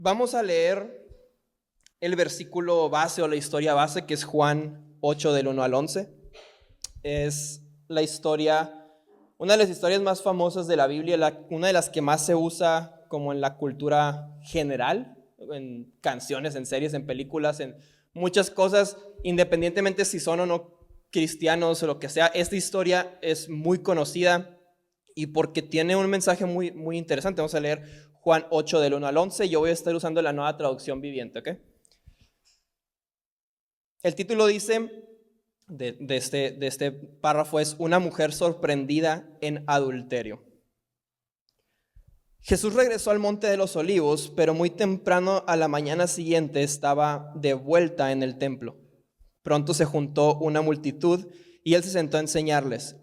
Vamos a leer el versículo base o la historia base, que es Juan 8 del 1 al 11. Es la historia, una de las historias más famosas de la Biblia, una de las que más se usa como en la cultura general, en canciones, en series, en películas, en muchas cosas, independientemente si son o no cristianos o lo que sea. Esta historia es muy conocida y porque tiene un mensaje muy, muy interesante. Vamos a leer Juan 8 del 1 al 11. Yo voy a estar usando la Nueva Traducción Viviente, ¿ok? El título dice de este párrafo es Una mujer sorprendida en adulterio. Jesús regresó al Monte de los Olivos, pero muy temprano a la mañana siguiente estaba de vuelta en el templo. Pronto se juntó una multitud y él se sentó a enseñarles.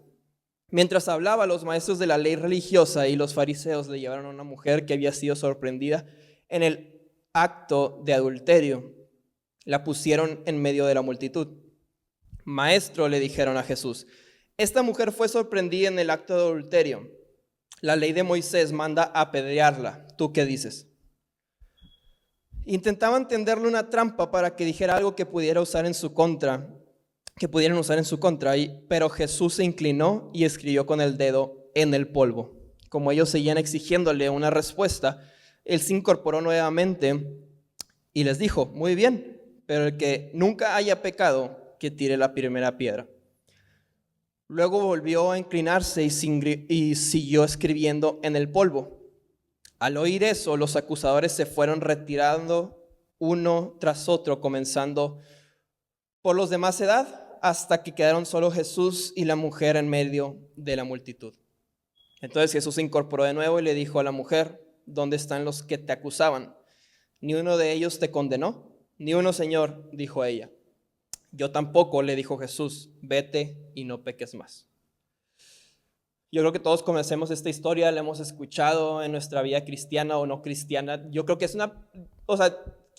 Mientras hablaba, los maestros de la ley religiosa y los fariseos le llevaron a una mujer que había sido sorprendida en el acto de adulterio. La pusieron en medio de la multitud. Maestro, le dijeron a Jesús, esta mujer fue sorprendida en el acto de adulterio. La ley de Moisés manda apedrearla. ¿Tú qué dices? Intentaban tenderle una trampa para que dijera algo que pudiera usar en su contra, pero Jesús se inclinó y escribió con el dedo en el polvo. Como ellos seguían exigiéndole una respuesta, él se incorporó nuevamente y les dijo, muy bien, pero el que nunca haya pecado, que tire la primera piedra. Luego volvió a inclinarse y siguió escribiendo en el polvo. Al oír eso, los acusadores se fueron retirando uno tras otro, comenzando por los de más edad, hasta que quedaron solo Jesús y la mujer en medio de la multitud. Entonces Jesús se incorporó de nuevo y le dijo a la mujer, ¿dónde están los que te acusaban? ¿Ni uno de ellos te condenó? Ni uno, Señor, dijo ella. Yo tampoco, le dijo Jesús, vete y no peques más. Yo creo que todos conocemos esta historia, la hemos escuchado en nuestra vida cristiana o no cristiana. Yo creo que es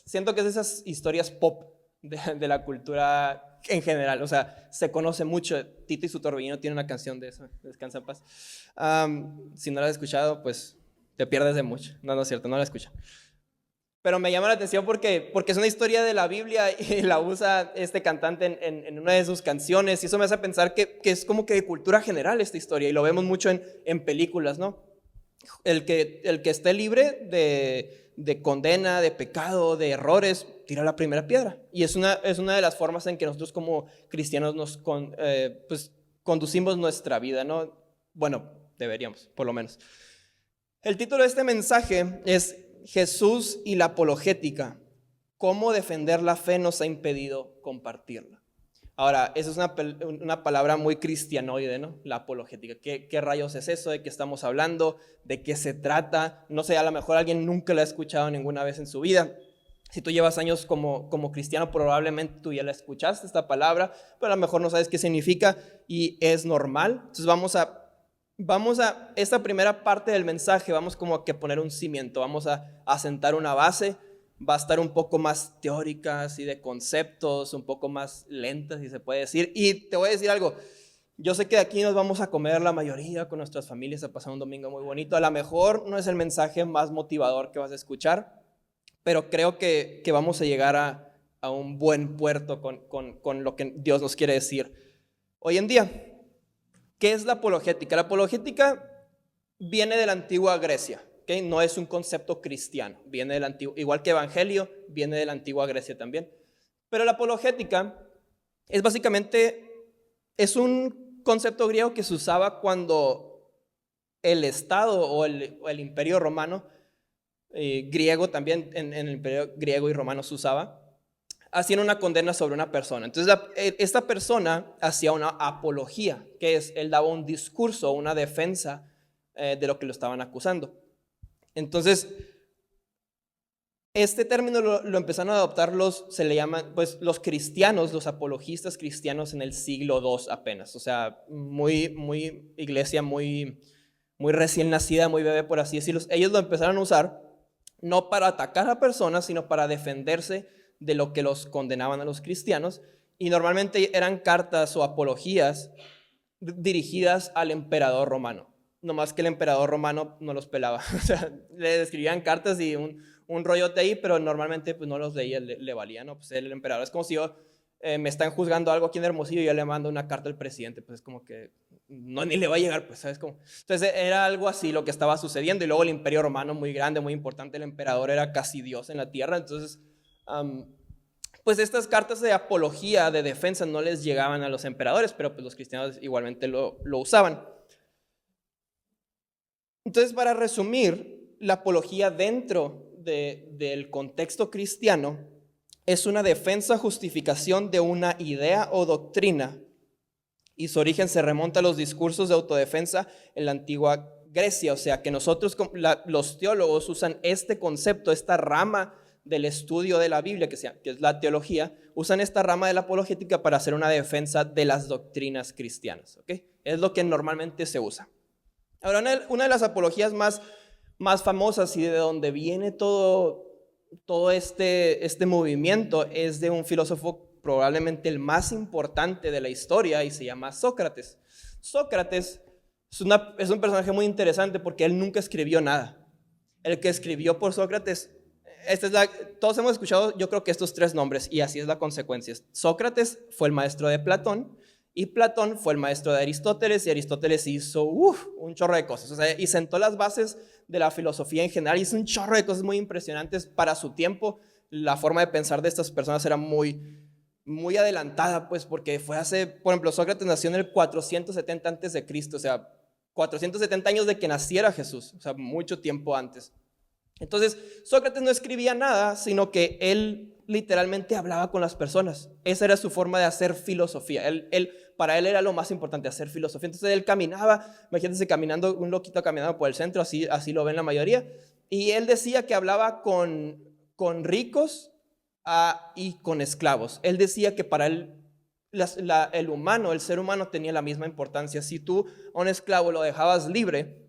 siento que es de esas historias pop de la cultura en general. O sea, se conoce mucho. Tito y su torbellino tiene una canción de eso, Descansa en paz. Si no la has escuchado, pues te pierdes de mucho. No es cierto, no la escucha. Pero me llama la atención porque es una historia de la Biblia y la usa este cantante en una de sus canciones. Y eso me hace pensar que es como que de cultura general esta historia. Y lo vemos mucho en películas, ¿no? El que esté libre de condena, de pecado, de errores, tira la primera piedra. Y es una de las formas en que nosotros como cristianos pues conducimos nuestra vida, ¿no? Bueno, deberíamos, por lo menos. El título de este mensaje es Jesús y la apologética. ¿Cómo defender la fe nos ha impedido compartirla? Ahora, esa es una palabra muy cristianoide, ¿no? La apologética. ¿Qué rayos es eso? ¿De qué estamos hablando? ¿De qué se trata? No sé, a lo mejor alguien nunca la ha escuchado ninguna vez en su vida. Si tú llevas años como cristiano, probablemente tú ya la escuchaste, esta palabra, pero a lo mejor no sabes qué significa y es normal. Entonces vamos a esta primera parte del mensaje, vamos como a que poner un cimiento, vamos a sentar una base. Va a estar un poco más teórica, así de conceptos, un poco más lenta, si se puede decir. Y te voy a decir algo, yo sé que de aquí nos vamos a comer la mayoría con nuestras familias, a pasar un domingo muy bonito. A lo mejor no es el mensaje más motivador que vas a escuchar, pero creo que vamos a llegar a un buen puerto con lo que Dios nos quiere decir hoy en día. ¿Qué es la apologética? La apologética viene de la antigua Grecia. ¿Okay? No es un concepto cristiano, viene del antiguo, igual que evangelio, viene de la antigua Grecia también. Pero la apologética es básicamente, es un concepto griego que se usaba cuando el Estado o el Imperio Romano, griego también, en el Imperio griego y romano se usaba, hacían una condena sobre una persona. Entonces esta persona hacía una apología, que es, él daba un discurso, una defensa de lo que lo estaban acusando. Entonces, este término lo empezaron a adoptar se le llaman pues los cristianos, los apologistas cristianos en el siglo II apenas. O sea, muy iglesia, muy recién nacida, muy bebé por así decirlo. Ellos lo empezaron a usar no para atacar a personas, sino para defenderse de lo que los condenaban a los cristianos. Y normalmente eran cartas o apologías dirigidas al emperador romano. No más que el emperador romano no los pelaba. O sea, le escribían cartas y un un rollote ahí, pero normalmente pues no los leía, le valía, ¿no? Pues el emperador. Es como si yo me están juzgando algo aquí en Hermosillo y yo le mando una carta al presidente, pues es como que no, ni le va a llegar, pues, ¿sabes cómo? Entonces era algo así lo que estaba sucediendo, y luego el imperio romano muy grande, muy importante, el emperador era casi Dios en la tierra, entonces pues estas cartas de apología, de defensa, no les llegaban a los emperadores, pero pues los cristianos igualmente lo usaban. Entonces, para resumir, la apología dentro del contexto cristiano es una defensa, justificación de una idea o doctrina, y su origen se remonta a los discursos de autodefensa en la antigua Grecia. O sea, que nosotros, los teólogos, usan este concepto, esta rama del estudio de la Biblia, que es la teología, usan esta rama de la apologética para hacer una defensa de las doctrinas cristianas, ¿ok? Es lo que normalmente se usa. Ahora, una de las apologías más famosas y de donde viene todo este movimiento es de un filósofo probablemente el más importante de la historia, y se llama Sócrates. Sócrates es un personaje muy interesante porque él nunca escribió nada. El que escribió por Sócrates, todos hemos escuchado, yo creo que estos tres nombres, y así es la consecuencia. Sócrates fue el maestro de Platón, y Platón fue el maestro de Aristóteles, y Aristóteles hizo un chorro de cosas, o sea, y sentó las bases de la filosofía en general, hizo un chorro de cosas muy impresionantes para su tiempo. La forma de pensar de estas personas era muy adelantada, pues, porque fue por ejemplo, Sócrates nació en el 470 antes de Cristo, o sea, 470 años de que naciera Jesús, o sea, mucho tiempo antes. Entonces, Sócrates no escribía nada, sino que él literalmente hablaba con las personas. Esa era su forma de hacer filosofía. Para él era lo más importante, hacer filosofía. Entonces él caminaba, imagínense caminando, un loquito caminando por el centro, así lo ven la mayoría, y él decía que hablaba con ricos y con esclavos. Él decía que para él el ser humano tenía la misma importancia. Si tú a un esclavo lo dejabas libre,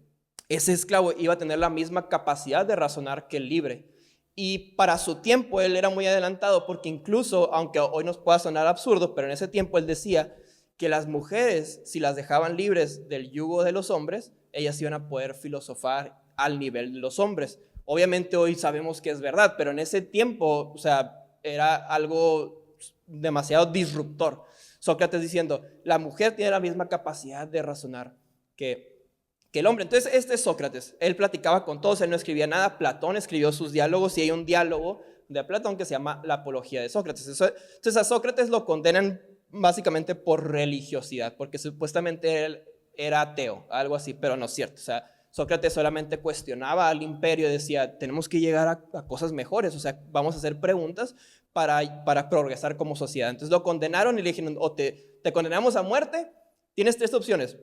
ese esclavo iba a tener la misma capacidad de razonar que el libre. Y para su tiempo él era muy adelantado, porque incluso, aunque hoy nos pueda sonar absurdo, pero en ese tiempo él decía que las mujeres, si las dejaban libres del yugo de los hombres, ellas iban a poder filosofar al nivel de los hombres. Obviamente hoy sabemos que es verdad, pero en ese tiempo, o sea, era algo demasiado disruptor. Sócrates diciendo, la mujer tiene la misma capacidad de razonar que el hombre. Entonces este es Sócrates, él platicaba con todos, él no escribía nada. Platón escribió sus diálogos, y hay un diálogo de Platón que se llama La Apología de Sócrates. Entonces a Sócrates lo condenan básicamente por religiosidad, porque supuestamente él era ateo, algo así, pero no es cierto. O sea, Sócrates solamente cuestionaba al imperio y decía, tenemos que llegar a cosas mejores, o sea, vamos a hacer preguntas para progresar como sociedad. Entonces lo condenaron y le dijeron, o te condenamos a muerte, tienes tres opciones: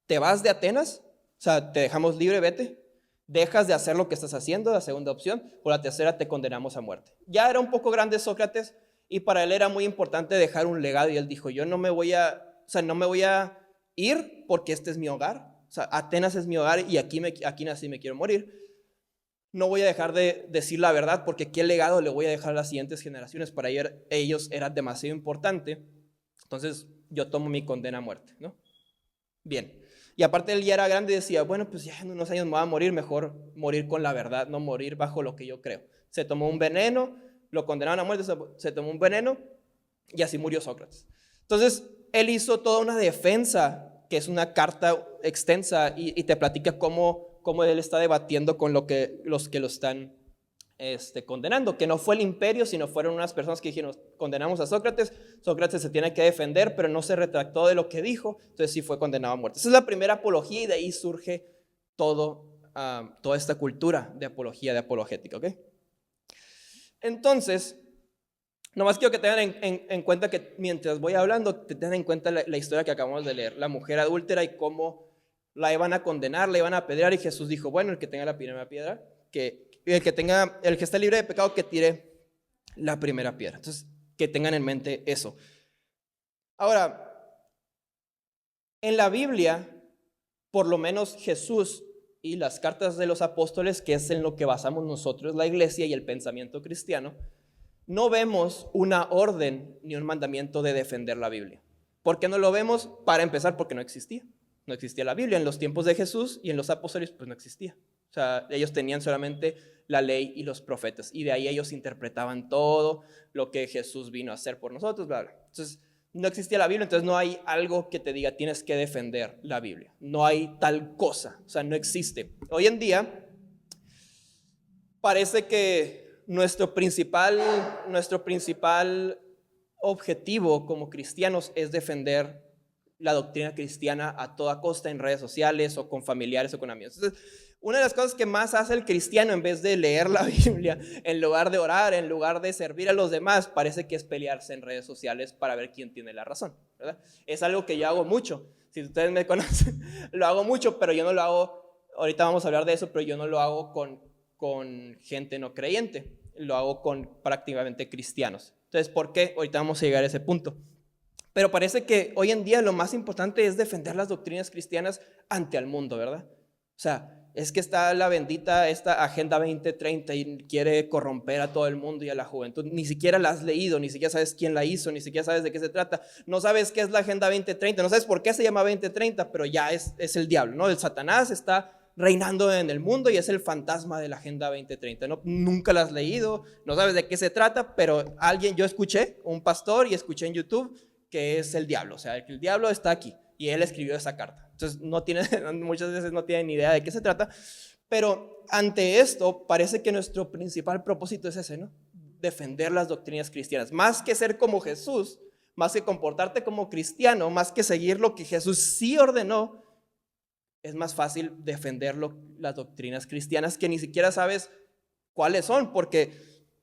te vas de Atenas, o sea, te dejamos libre, vete, dejas de hacer lo que estás haciendo, la segunda opción, o la tercera, te condenamos a muerte. Ya era un poco grande Sócrates, y para él era muy importante dejar un legado, y él dijo, yo no me voy a ir porque este es mi hogar, o sea, Atenas es mi hogar y aquí nací y me quiero morir. No voy a dejar de decir la verdad, porque qué legado le voy a dejar a las siguientes generaciones. Para ellos era demasiado importante. Entonces yo tomo mi condena a muerte, ¿no? Bien. Y aparte él ya era grande y decía, bueno, pues ya en unos años me voy a morir, mejor morir con la verdad, no morir bajo lo que yo creo. Se tomó un veneno, lo condenaron a muerte, se tomó un veneno, y así murió Sócrates. Entonces él hizo toda una defensa, que es una carta extensa, y te platica cómo él está debatiendo con los que lo están condenando, que no fue el imperio, sino fueron unas personas que dijeron, condenamos a Sócrates, Sócrates se tiene que defender, pero no se retractó de lo que dijo, entonces sí fue condenado a muerte. Esa es la primera apología, y de ahí surge toda esta cultura de apología, de apologética, ¿ok? Entonces, nomás quiero que tengan en cuenta que mientras voy hablando, te tengan en cuenta la historia que acabamos de leer, la mujer adúltera y cómo la iban a condenar, la iban a apedrear, y Jesús dijo, bueno, el que tenga la primera piedra, el que esté libre de pecado, que tire la primera piedra. Entonces, que tengan en mente eso. Ahora, en la Biblia, por lo menos Jesús y las cartas de los apóstoles, que es en lo que basamos nosotros, la iglesia y el pensamiento cristiano, no vemos una orden ni un mandamiento de defender la Biblia. ¿Por qué no lo vemos? Para empezar, porque no existía. No existía la Biblia en los tiempos de Jesús, y en los apóstoles pues no existía. O sea, ellos tenían solamente la ley y los profetas. Y de ahí ellos interpretaban todo lo que Jesús vino a hacer por nosotros, bla, bla. Entonces, no existía la Biblia, entonces no hay algo que te diga tienes que defender la Biblia. No hay tal cosa, o sea, no existe. Hoy en día parece que nuestro principal objetivo como cristianos es defender la doctrina cristiana a toda costa en redes sociales o con familiares o con amigos. Entonces, una de las cosas que más hace el cristiano en vez de leer la Biblia, en lugar de orar, en lugar de servir a los demás, parece que es pelearse en redes sociales para ver quién tiene la razón, ¿verdad? Es algo que yo hago mucho. Si ustedes me conocen, lo hago mucho, pero yo no lo hago, ahorita vamos a hablar de eso, pero yo no lo hago con gente no creyente, lo hago con prácticamente cristianos. Entonces, ¿por qué? Ahorita vamos a llegar a ese punto. Pero parece que hoy en día lo más importante es defender las doctrinas cristianas ante el mundo, ¿verdad? O sea, es que está la bendita esta Agenda 2030 y quiere corromper a todo el mundo y a la juventud. Ni siquiera la has leído, ni siquiera sabes quién la hizo, ni siquiera sabes de qué se trata. No sabes qué es la Agenda 2030, no sabes por qué se llama 2030, pero ya es el diablo, ¿no? El Satanás está reinando en el mundo y es el fantasma de la Agenda 2030, ¿no? Nunca la has leído, no sabes de qué se trata, pero yo escuché, un pastor, y escuché en YouTube que es el diablo, o sea, el diablo está aquí y él escribió esa carta. Entonces muchas veces no tienen ni idea de qué se trata, pero ante esto parece que nuestro principal propósito es ese, ¿no? Defender las doctrinas cristianas, más que ser como Jesús, más que comportarte como cristiano, más que seguir lo que Jesús sí ordenó. Es más fácil defender las doctrinas cristianas que ni siquiera sabes cuáles son, porque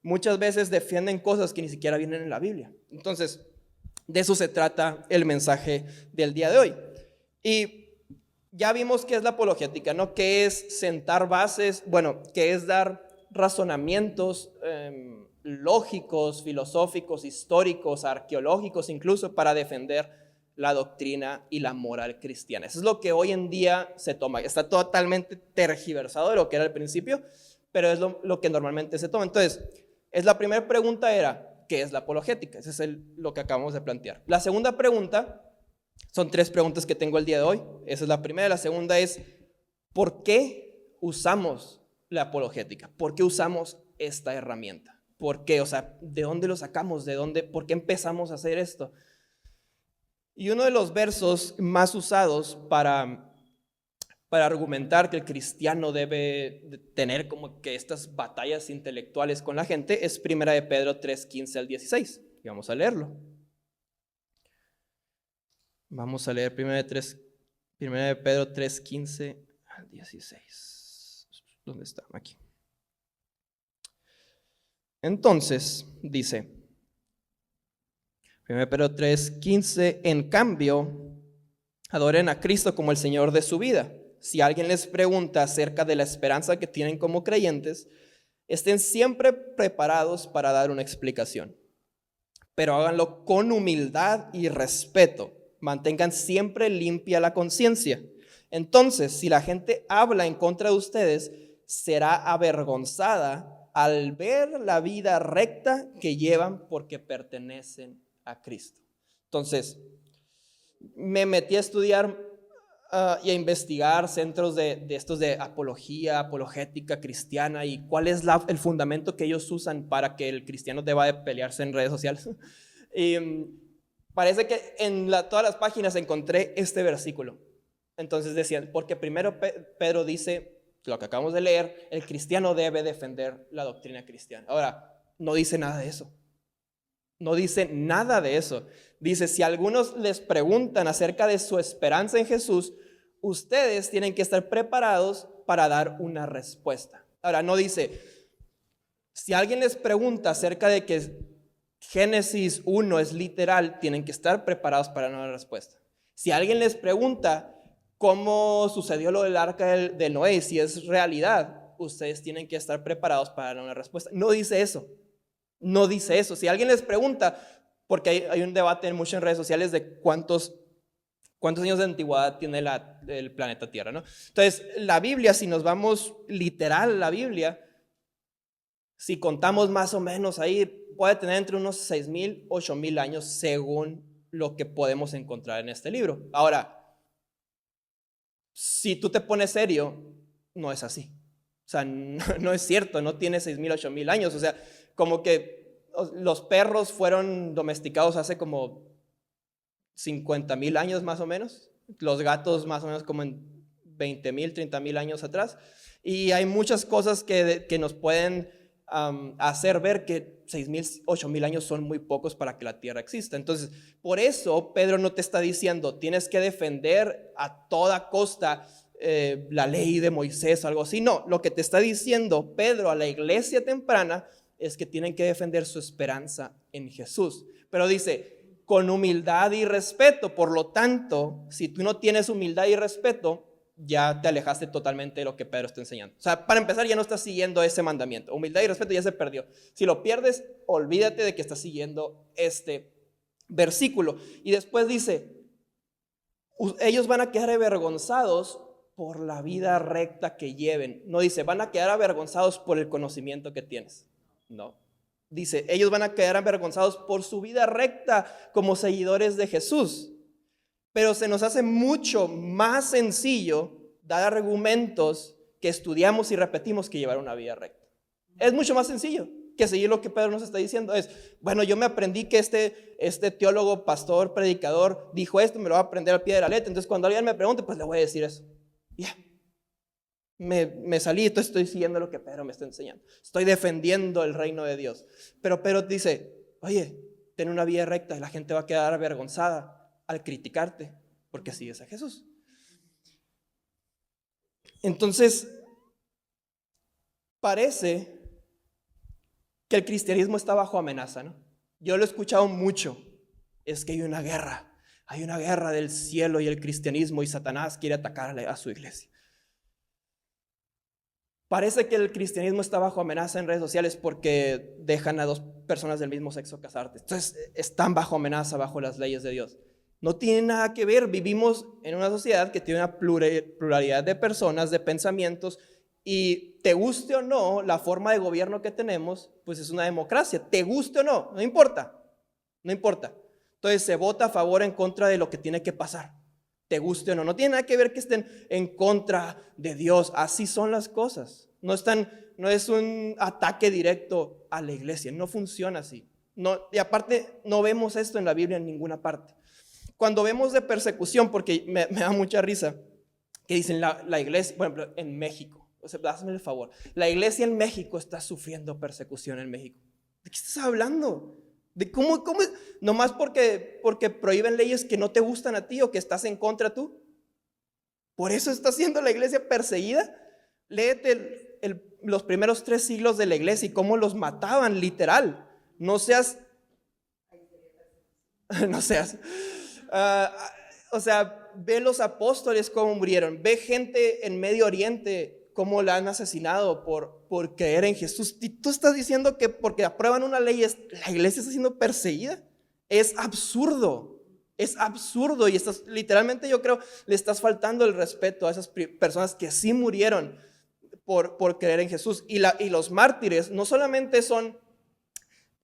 muchas veces defienden cosas que ni siquiera vienen en la Biblia. Entonces, de eso se trata el mensaje del día de hoy. Y ya vimos qué es la apologética, ¿no? ¿Qué es sentar bases? Bueno, ¿qué es dar razonamientos lógicos, filosóficos, históricos, arqueológicos, incluso para defender la doctrina y la moral cristiana? Eso es lo que hoy en día se toma. Está totalmente tergiversado de lo que era al principio, pero es lo que normalmente se toma. Entonces, la primera pregunta era, ¿qué es la apologética? Ese es lo que acabamos de plantear. La segunda pregunta, son 3 preguntas que tengo el día de hoy. Esa es la primera. La segunda es, ¿por qué usamos la apologética? ¿Por qué usamos esta herramienta? ¿Por qué? O sea, ¿de dónde lo sacamos? ¿Por qué empezamos a hacer esto? Y uno de los versos más usados para argumentar que el cristiano debe tener como que estas batallas intelectuales con la gente es 1 de Pedro 3:15 al 16. Y vamos a leerlo. Vamos a leer 1 de Pedro 3:15 al 16. ¿Dónde está? Aquí. Entonces, dice 1 Pedro 3:15, en cambio, adoren a Cristo como el Señor de su vida. Si alguien les pregunta acerca de la esperanza que tienen como creyentes, estén siempre preparados para dar una explicación, pero háganlo con humildad y respeto. Mantengan siempre limpia la conciencia. Entonces, si la gente habla en contra de ustedes, será avergonzada al ver la vida recta que llevan porque pertenecen a Cristo. Entonces, me metí a estudiar y a investigar centros de estos de apologética cristiana y cuál es el fundamento que ellos usan para que el cristiano deba de pelearse en redes sociales. Y parece que en todas las páginas encontré este versículo. Entonces decían, porque primero Pedro dice lo que acabamos de leer, el cristiano debe defender la doctrina cristiana. Ahora, no dice nada de eso. No dice nada de eso. Dice, si algunos les preguntan acerca de su esperanza en Jesús, ustedes tienen que estar preparados para dar una respuesta. Ahora, no dice, si alguien les pregunta acerca de que Génesis 1 es literal, tienen que estar preparados para dar una respuesta. Si alguien les pregunta cómo sucedió lo del arca de Noé, si es realidad, ustedes tienen que estar preparados para dar una respuesta. No dice eso. No dice eso. Si alguien les pregunta, porque hay un debate mucho en redes sociales de cuántos años de antigüedad tiene el planeta Tierra, ¿no? Entonces, la Biblia, si nos vamos literal a la Biblia, si contamos más o menos ahí, puede tener entre unos 6,000, 8,000 años según lo que podemos encontrar en este libro. Ahora, si tú te pones serio, no es así. O sea, no es cierto, no tiene 6,000, 8,000 años. O sea, como que los perros fueron domesticados hace como 50,000 años más o menos. Los gatos más o menos como en 20,000, 30,000 años atrás. Y hay muchas cosas que nos pueden hacer ver que 6,000, 8,000 años son muy pocos para que la tierra exista. Entonces, por eso Pedro no te está diciendo, tienes que defender a toda costa la ley de Moisés o algo así. No, lo que te está diciendo Pedro a la iglesia temprana es que tienen que defender su esperanza en Jesús. Pero dice, con humildad y respeto. Por lo tanto, si tú no tienes humildad y respeto, ya te alejaste totalmente de lo que Pedro está enseñando. O sea, para empezar, ya no estás siguiendo ese mandamiento. Humildad y respeto ya se perdió. Si lo pierdes, olvídate de que estás siguiendo este versículo. Y después dice, ellos van a quedar avergonzados por la vida recta que lleven. No dice, van a quedar avergonzados por el conocimiento que tienes. No. Dice, ellos van a quedar avergonzados por su vida recta como seguidores de Jesús. Pero se nos hace mucho más sencillo dar argumentos que estudiamos y repetimos que llevar una vida recta. Es mucho más sencillo que seguir lo que Pedro nos está diciendo. Es, bueno, yo me aprendí que este teólogo, pastor, predicador dijo esto, me lo voy a aprender al pie de la letra. Entonces cuando alguien me pregunte, pues le voy a decir eso. Ya, me salí, entonces estoy siguiendo lo que Pedro me está enseñando. Estoy defendiendo el reino de Dios. Pero Pedro dice, oye, ten una vida recta y la gente va a quedar avergonzada al criticarte porque sigues a Jesús. Entonces, parece que el cristianismo está bajo amenaza, ¿no? Yo lo he escuchado mucho. Es que hay una guerra del cielo y el cristianismo y Satanás quiere atacar a su iglesia. Parece que el cristianismo está bajo amenaza en redes sociales porque dejan a dos personas del mismo sexo casarse. Entonces, están bajo amenaza, bajo las leyes de Dios. No tiene nada que ver. Vivimos en una sociedad que tiene una pluralidad de personas, de pensamientos, y te guste o no la forma de gobierno que tenemos, pues es una democracia. Te guste o no, no importa. Entonces se vota a favor o en contra de lo que tiene que pasar. Te guste o no. No tiene nada que ver que estén en contra de Dios. Así son las cosas. No es un ataque directo a la iglesia. No funciona así. No, y aparte, no vemos esto en la Biblia en ninguna parte. Cuando vemos de persecución, porque me da mucha risa, que dicen la iglesia, por ejemplo, en México, o sea, hazme el favor, la iglesia en México está sufriendo persecución en México. ¿De qué estás hablando? ¿De cómo? Nomás porque prohíben leyes que no te gustan a ti o que estás en contra tú. ¿Por eso está siendo la iglesia perseguida? Léete los primeros 3 siglos de la iglesia y cómo los mataban, literal. No seas, o sea, ve los apóstoles cómo murieron, ve gente en Medio Oriente cómo la han asesinado por creer en Jesús. Y tú estás diciendo que porque aprueban una ley la iglesia está siendo perseguida. Es absurdo y literalmente, yo creo, le estás faltando el respeto a esas personas que sí murieron por creer en Jesús. Y los mártires no solamente son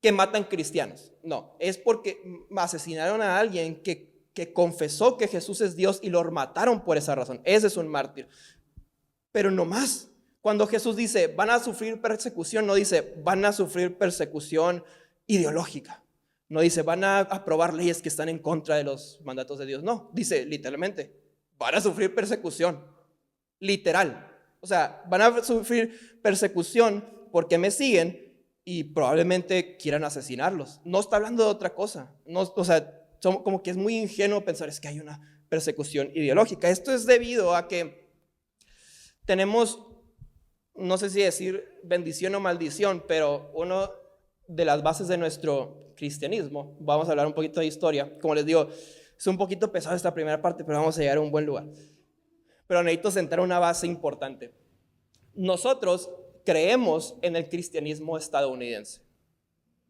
que matan cristianos, no, es porque asesinaron a alguien que confesó que Jesús es Dios y lo mataron por esa razón. Ese es un mártir. Pero no más. Cuando Jesús dice van a sufrir persecución, no dice van a sufrir persecución ideológica. No dice van a aprobar leyes que están en contra de los mandatos de Dios. No, dice literalmente van a sufrir persecución. Literal. O sea, van a sufrir persecución porque me siguen y probablemente quieran asesinarlos. No está hablando de otra cosa. No, o sea, como que es muy ingenuo pensar es que hay una persecución ideológica. Esto es debido a que tenemos, no sé si decir bendición o maldición, pero una de las bases de nuestro cristianismo, vamos a hablar un poquito de historia, como les digo, es un poquito pesado esta primera parte, pero vamos a llegar a un buen lugar. Pero necesito sentar una base importante. Nosotros creemos en el cristianismo estadounidense.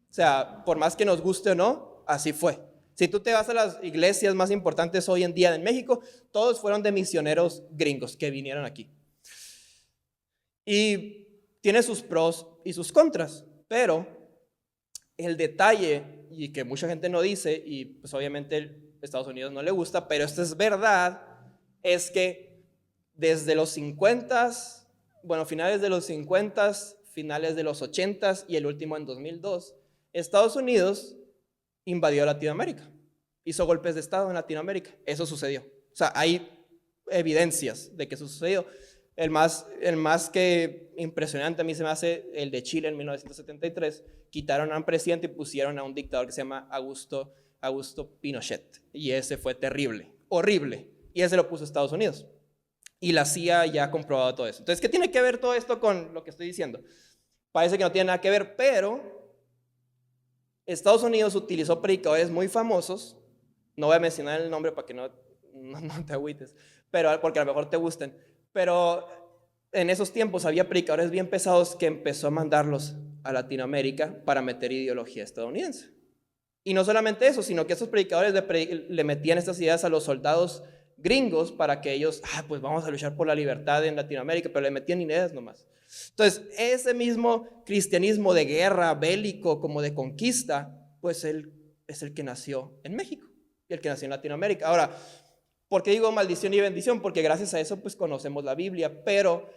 O sea, por más que nos guste o no, así fue. Si tú te vas a las iglesias más importantes hoy en día en México, todos fueron de misioneros gringos que vinieron aquí. Y tiene sus pros y sus contras, pero el detalle, y que mucha gente no dice, y pues obviamente Estados Unidos no le gusta, pero esto es verdad, es que desde los 50 bueno, finales de los 50, finales de los 80 y el último en 2002, Estados Unidos invadió Latinoamérica, hizo golpes de Estado en Latinoamérica. Eso sucedió. O sea, hay evidencias de que eso sucedió. El más que impresionante a mí se me hace el de Chile en 1973. Quitaron a un presidente y pusieron a un dictador que se llama Augusto Pinochet. Y ese fue terrible, horrible. Y ese lo puso Estados Unidos. Y la CIA ya ha comprobado todo eso. Entonces, ¿qué tiene que ver todo esto con lo que estoy diciendo? Parece que no tiene nada que ver, pero Estados Unidos utilizó predicadores muy famosos. No voy a mencionar el nombre para que no te agüites, pero, porque a lo mejor te gusten. Pero en esos tiempos había predicadores bien pesados que empezó a mandarlos a Latinoamérica para meter ideología estadounidense. Y no solamente eso, sino que esos predicadores le metían estas ideas a los soldados gringos para que ellos, pues vamos a luchar por la libertad en Latinoamérica, pero le metían ideas nomás. Entonces, ese mismo cristianismo de guerra, bélico, como de conquista, pues él es el que nació en México y el que nació en Latinoamérica. Ahora, ¿por qué digo maldición y bendición? Porque gracias a eso pues conocemos la Biblia, pero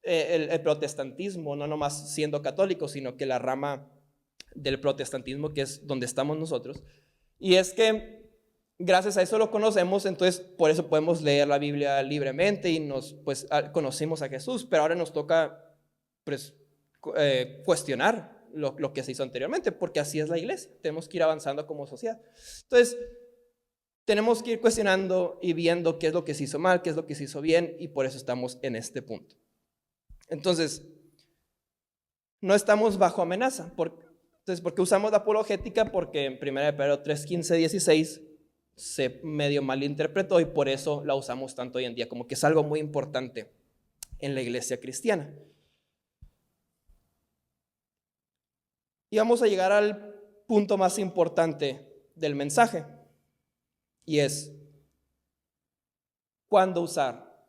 el protestantismo, no nomás siendo católico, sino que la rama del protestantismo, que es donde estamos nosotros, y es que gracias a eso lo conocemos, entonces por eso podemos leer la Biblia libremente y pues conocimos a Jesús, pero ahora nos toca pues cuestionar lo que se hizo anteriormente, porque así es la iglesia, tenemos que ir avanzando como sociedad. Entonces tenemos que ir cuestionando y viendo qué es lo que se hizo mal, qué es lo que se hizo bien, y por eso estamos en este punto. Entonces, no estamos bajo amenaza. Entonces, ¿por qué usamos la apologética? Porque en 1 Pedro 3, 15, 16 se medio malinterpretó y por eso la usamos tanto hoy en día, como que es algo muy importante en la iglesia cristiana. Y vamos a llegar al punto más importante del mensaje, y es ¿cuándo usar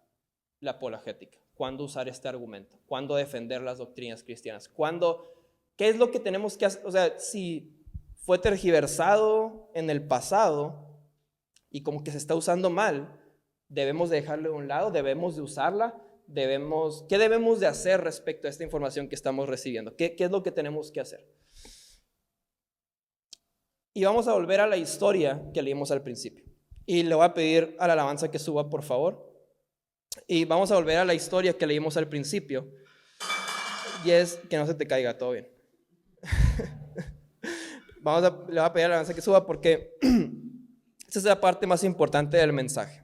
la apologética? ¿Cuándo usar este argumento? ¿Cuándo defender las doctrinas cristianas? ¿Qué es lo que tenemos que hacer? O sea, si fue tergiversado en el pasado y como que se está usando mal, debemos de dejarlo de un lado, debemos de usarla, ¿qué debemos de hacer respecto a esta información que estamos recibiendo? ¿Qué es lo que tenemos que hacer? Y vamos a volver a la historia que leímos al principio. Y le voy a pedir a la alabanza que suba, por favor. Y vamos a volver a la historia que leímos al principio. Y es que no se te caiga, todo bien. Le voy a pedir a la alabanza que suba porque esta es la parte más importante del mensaje.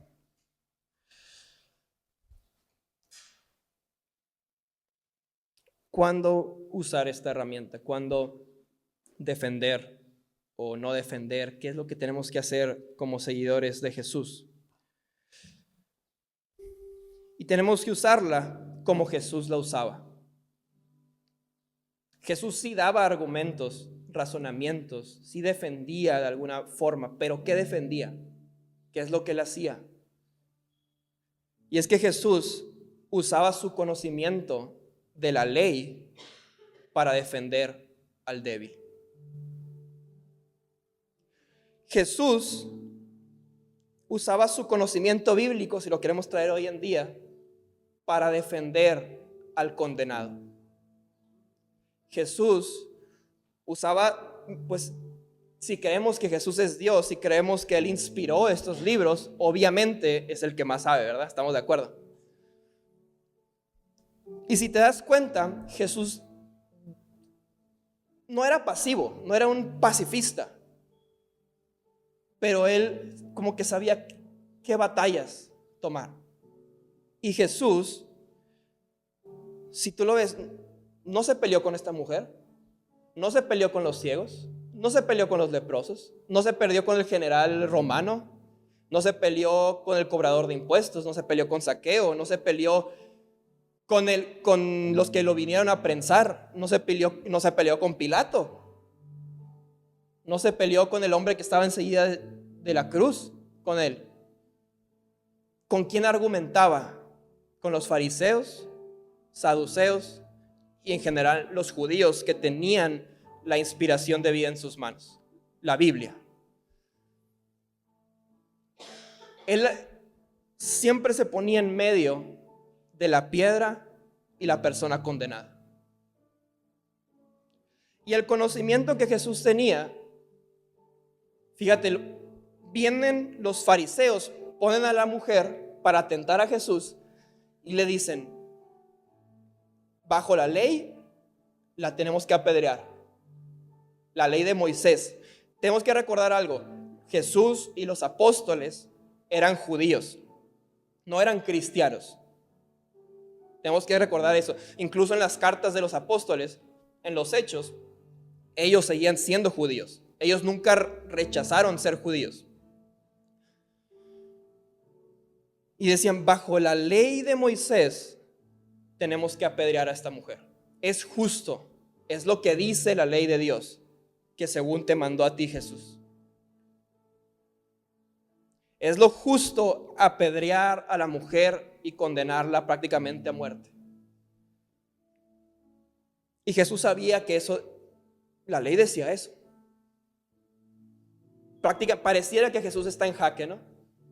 ¿Cuándo usar esta herramienta? ¿Cuándo defender o no defender? ¿Qué es lo que tenemos que hacer como seguidores de Jesús? Y tenemos que usarla como Jesús la usaba. Jesús sí daba argumentos, razonamientos, sí defendía de alguna forma, pero ¿qué defendía? ¿Qué es lo que él hacía? Y es que Jesús usaba su conocimiento de la ley para defender al débil. Jesús usaba su conocimiento bíblico, si lo queremos traer hoy en día, para defender al condenado. Jesús usaba, pues, si creemos que Jesús es Dios, si creemos que Él inspiró estos libros, obviamente es el que más sabe, ¿verdad? ¿Estamos de acuerdo? Y si te das cuenta, Jesús no era pasivo, no era un pacifista, pero Él como que sabía qué batallas tomar. Y Jesús, si tú lo ves, no se peleó con esta mujer, no se peleó con los ciegos, no se peleó con los leprosos, no se peleó con el general romano, no se peleó con el cobrador de impuestos, no se peleó con Zaqueo, no se peleó con los que lo vinieron a prensar, no se peleó con Pilato, no se peleó con el hombre que estaba enseguida de la cruz, con él. ¿Con quién argumentaba? Con los fariseos, saduceos y en general los judíos que tenían la inspiración de vida en sus manos, la Biblia. Él siempre se ponía en medio de la piedra y la persona condenada. Y el conocimiento que Jesús tenía, fíjate, vienen los fariseos, ponen a la mujer para tentar a Jesús y le dicen: bajo la ley la tenemos que apedrear, la ley de Moisés. Tenemos que recordar algo: Jesús y los apóstoles eran judíos, no eran cristianos. Tenemos que recordar eso. Incluso en las cartas de los apóstoles, en los Hechos, ellos seguían siendo judíos. Ellos nunca rechazaron ser judíos. Y decían: bajo la ley de Moisés tenemos que apedrear a esta mujer. Es justo, es lo que dice la ley de Dios, que según te mandó a ti Jesús. Es lo justo apedrear a la mujer y condenarla prácticamente a muerte. Y Jesús sabía que eso, la ley decía eso. Pareciera que Jesús está en jaque, ¿no?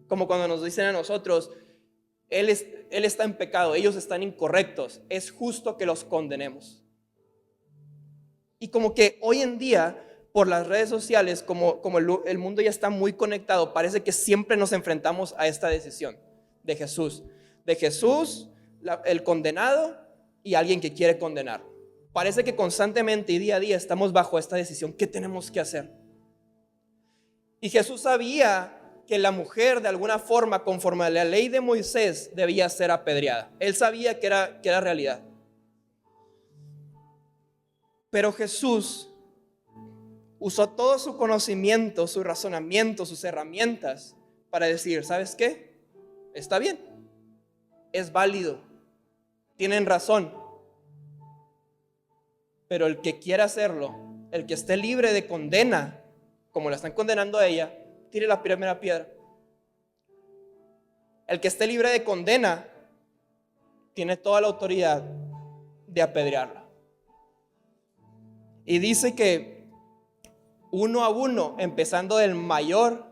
Como cuando nos dicen a nosotros: Él está en pecado, ellos están incorrectos, es justo que los condenemos. Y como que hoy en día, por las redes sociales, como el mundo ya está muy conectado, parece que siempre nos enfrentamos a esta decisión de Jesús. De Jesús, el condenado, y alguien que quiere condenar. Parece que constantemente y día a día estamos bajo esta decisión. ¿Qué tenemos que hacer? Y Jesús sabía que la mujer, de alguna forma, conforme a la ley de Moisés, debía ser apedreada. Él sabía que era realidad. Pero Jesús usó todo su conocimiento, su razonamiento, sus herramientas para decir: ¿sabes qué? Está bien, es válido, tienen razón. Pero el que quiera hacerlo, el que esté libre de condena, como la están condenando a ella, tire la primera piedra. El que esté libre de condena tiene toda la autoridad de apedrearla. Y dice que uno a uno, empezando del mayor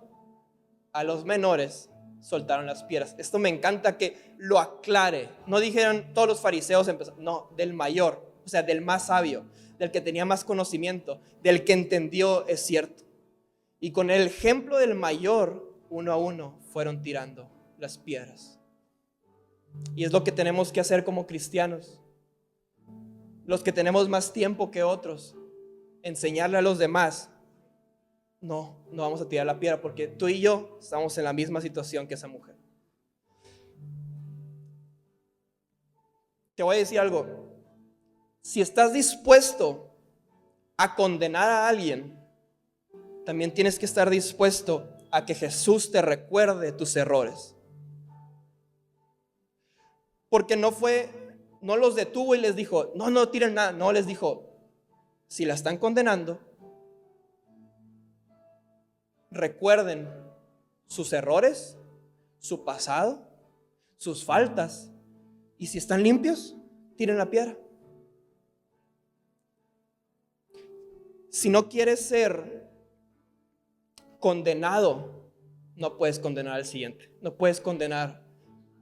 a los menores, soltaron las piedras. Esto me encanta que lo aclare. No dijeron todos los fariseos empezaron, no, del mayor, o sea, del más sabio, del que tenía más conocimiento, del que entendió es cierto. Y con el ejemplo del mayor, uno a uno fueron tirando las piedras. Y es lo que tenemos que hacer como cristianos. Los que tenemos más tiempo que otros, enseñarle a los demás: no vamos a tirar la piedra, porque tú y yo estamos en la misma situación que esa mujer. Te voy a decir algo: si estás dispuesto a condenar a alguien, también tienes que estar dispuesto a que Jesús te recuerde tus errores. Porque no los detuvo y les dijo: no tiren nada. No, les dijo: si la están condenando, recuerden sus errores, su pasado, sus faltas, y si están limpios, tiren la piedra. Si no quieres ser condenado, no puedes condenar al siguiente, no puedes condenar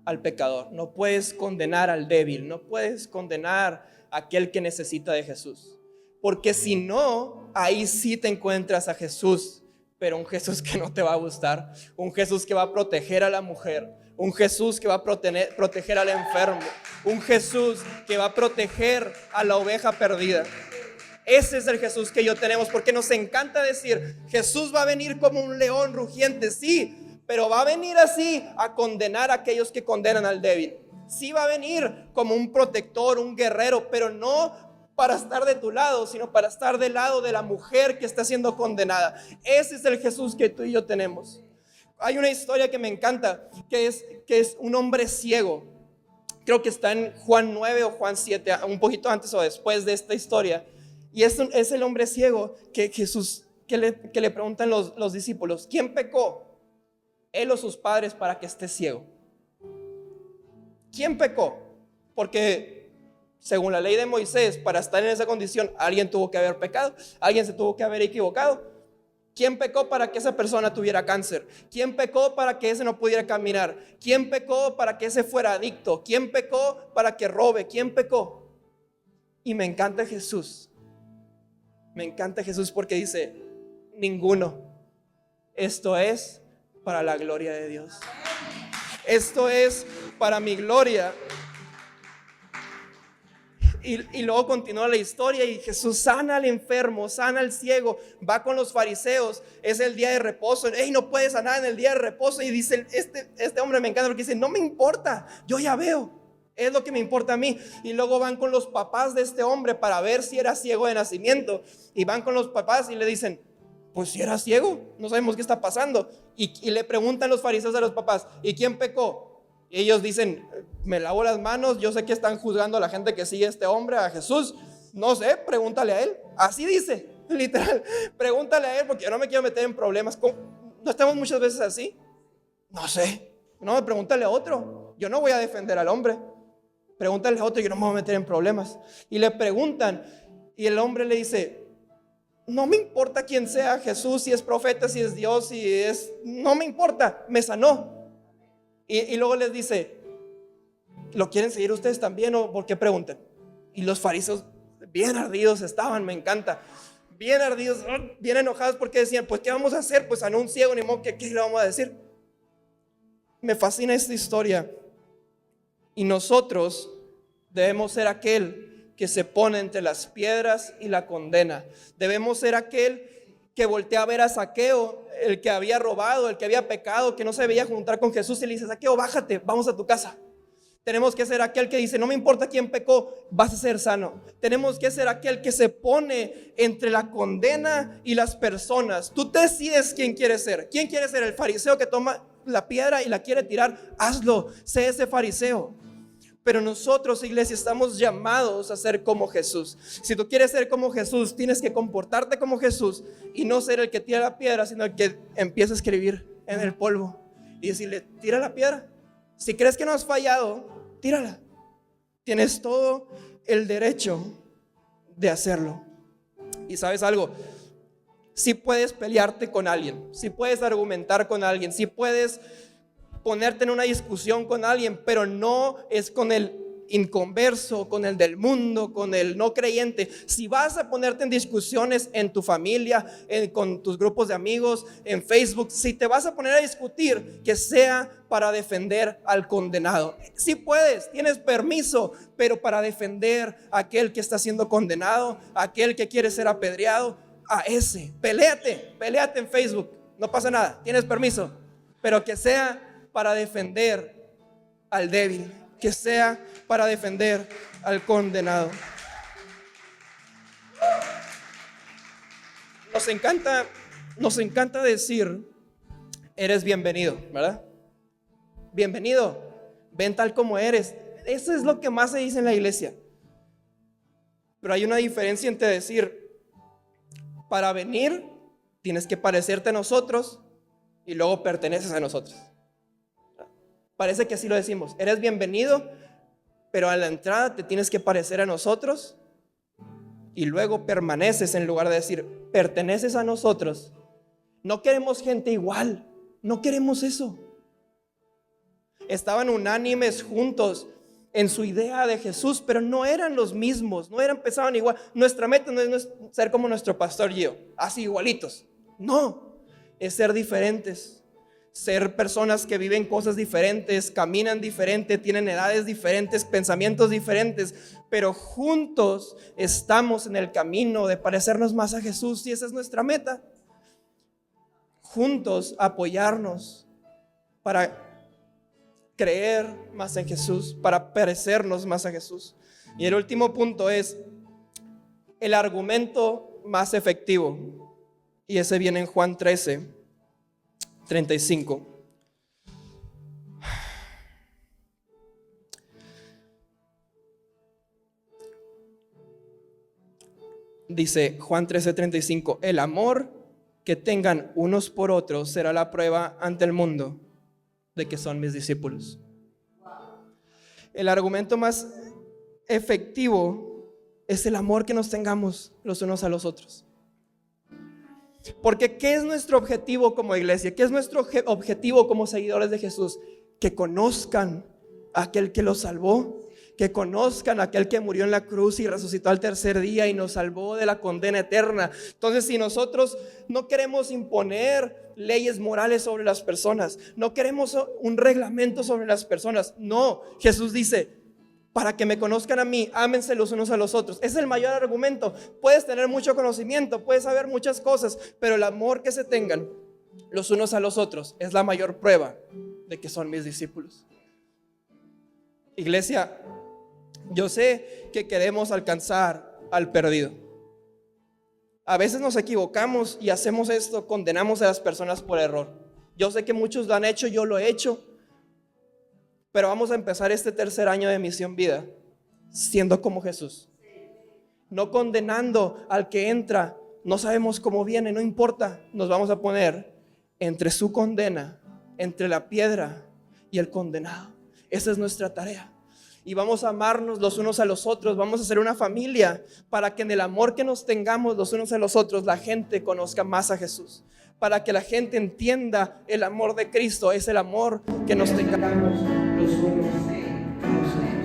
al pecador, no puedes condenar al débil, no puedes condenar a aquel que necesita de Jesús, porque si no, ahí sí te encuentras a Jesús, pero un Jesús que no te va a gustar, un Jesús que va a proteger a la mujer, un Jesús que va a proteger al enfermo, un Jesús que va a proteger a la oveja perdida. Ese es el Jesús que yo tenemos, porque nos encanta decir: Jesús va a venir como un león rugiente, sí, pero va a venir así a condenar a aquellos que condenan al débil. Sí va a venir como un protector, un guerrero, pero no para estar de tu lado, sino para estar del lado de la mujer que está siendo condenada. Ese es el Jesús que tú y yo tenemos. Hay una historia que me encanta, que es un hombre ciego. Creo que está en Juan 9 o Juan 7, un poquito antes o después de esta historia. Y es el hombre ciego que Jesús, que le preguntan los discípulos: ¿quién pecó? ¿Él o sus padres para que esté ciego? ¿Quién pecó? Porque según la ley de Moisés, para estar en esa condición, alguien tuvo que haber pecado, alguien se tuvo que haber equivocado. ¿Quién pecó para que esa persona tuviera cáncer? ¿Quién pecó para que ese no pudiera caminar? ¿Quién pecó para que ese fuera adicto? ¿Quién pecó para que robe? ¿Quién pecó? Y me encanta Jesús. Me encanta Jesús porque dice: ninguno. Esto es para la gloria de Dios. Esto es para mi gloria. Y luego continúa la historia y Jesús sana al enfermo, sana al ciego, va con los fariseos, es el día de reposo. Hey, no puedes sanar en el día de reposo. Y dice, este hombre me encanta porque dice: no me importa, yo ya veo, es lo que me importa a mí. Y luego van con los papás de este hombre para ver si era ciego de nacimiento. Y van con los papás y le dicen: pues si era ciego, no sabemos qué está pasando. Y le preguntan los fariseos a los papás: ¿y quién pecó? Y ellos dicen: me lavo las manos, yo sé que están juzgando a la gente que sigue a este hombre, a Jesús. No sé, pregúntale a él. Así dice, literal, pregúntale a él porque yo no me quiero meter en problemas. ¿No estamos muchas veces así? No sé, no, pregúntale a otro. Yo no voy a defender al hombre. Pregúntale a otro, yo no me voy a meter en problemas. Y le preguntan y el hombre le dice: no me importa quién sea Jesús, si es profeta, si es Dios, no me importa, me sanó. Y luego les dice: ¿lo quieren seguir ustedes también o por qué preguntan? Y los fariseos bien ardidos estaban, me encanta, bien ardidos, bien enojados porque decían: pues ¿qué vamos a hacer? Pues sanó un ciego, ni modo, ¿qué le vamos a decir? Me fascina esta historia. Y nosotros debemos ser aquel que se pone entre las piedras y la condena. Debemos ser aquel que voltea a ver a Zaqueo, el que había robado, el que había pecado, que no se veía juntar con Jesús, y le dice: Zaqueo, bájate, vamos a tu casa. Tenemos que ser aquel que dice: no me importa quién pecó, vas a ser sano. Tenemos que ser aquel que se pone entre la condena y las personas. Tú decides quién quieres ser. ¿Quién quiere ser? El fariseo que toma la piedra y la quiere tirar. Hazlo, sé ese fariseo. Pero nosotros, iglesia, estamos llamados a ser como Jesús. Si tú quieres ser como Jesús, tienes que comportarte como Jesús y no ser el que tira la piedra, sino el que empieza a escribir en el polvo y decirle: tira la piedra. Si crees que no has fallado, tírala. Tienes todo el derecho de hacerlo. Y sabes algo, si puedes pelearte con alguien, si puedes argumentar con alguien, si puedes ponerte en una discusión con alguien, pero no es con el inconverso, con el del mundo, con el no creyente. Si vas a ponerte en discusiones en tu familia, con tus grupos de amigos, en Facebook, si te vas a poner a discutir, que sea para defender al condenado. Si puedes, tienes permiso, pero para defender a aquel que está siendo condenado, a aquel que quiere ser apedreado, a ese. Peléate en Facebook, no pasa nada, tienes permiso, pero que sea para defender al débil, que sea para defender al condenado. Nos encanta decir: eres bienvenido, ¿verdad? Bienvenido, ven tal como eres. Eso es lo que más se dice en la iglesia. Pero hay una diferencia entre decir: para venir tienes que parecerte a nosotros, y luego perteneces a nosotros. Parece que así lo decimos: eres bienvenido, pero a la entrada te tienes que parecer a nosotros y luego permaneces, en lugar de decir perteneces a nosotros. No queremos gente igual, no queremos eso. Estaban unánimes juntos en su idea de Jesús, pero no eran los mismos, pensaban igual. Nuestra meta no es ser como nuestro pastor Gio, así igualitos. No, es ser diferentes. Ser personas que viven cosas diferentes, caminan diferente, tienen edades diferentes, pensamientos diferentes, pero juntos estamos en el camino de parecernos más a Jesús, y esa es nuestra meta. Juntos apoyarnos para creer más en Jesús, para parecernos más a Jesús. Y el último punto es el argumento más efectivo, y ese viene en Juan 13:35. Dice Juan 13:35: el amor que tengan unos por otros será la prueba ante el mundo de que son mis discípulos. El argumento más efectivo es el amor que nos tengamos los unos a los otros. Porque ¿qué es nuestro objetivo como iglesia? ¿Qué es nuestro objetivo como seguidores de Jesús? Que conozcan a aquel que los salvó, que conozcan a aquel que murió en la cruz y resucitó al tercer día y nos salvó de la condena eterna. Entonces, si nosotros no queremos imponer leyes morales sobre las personas, no queremos un reglamento sobre las personas, no, Jesús dice: para que me conozcan a mí, ámense los unos a los otros. Es el mayor argumento. Puedes tener mucho conocimiento, puedes saber muchas cosas, pero el amor que se tengan los unos a los otros es la mayor prueba de que son mis discípulos. Iglesia, yo sé que queremos alcanzar al perdido. A veces nos equivocamos y hacemos esto, condenamos a las personas por error. Yo sé que muchos lo han hecho, yo lo he hecho. Pero vamos a empezar este tercer año de Misión Vida siendo como Jesús, no condenando al que entra. No sabemos cómo viene, no importa. Nos vamos a poner entre su condena, entre la piedra y el condenado. Esa es nuestra tarea. Y vamos a amarnos los unos a los otros. Vamos a ser una familia para que en el amor que nos tengamos los unos a los otros, la gente conozca más a Jesús. Para que la gente entienda el amor de Cristo. Es el amor que nos tengamos los unos a los otros.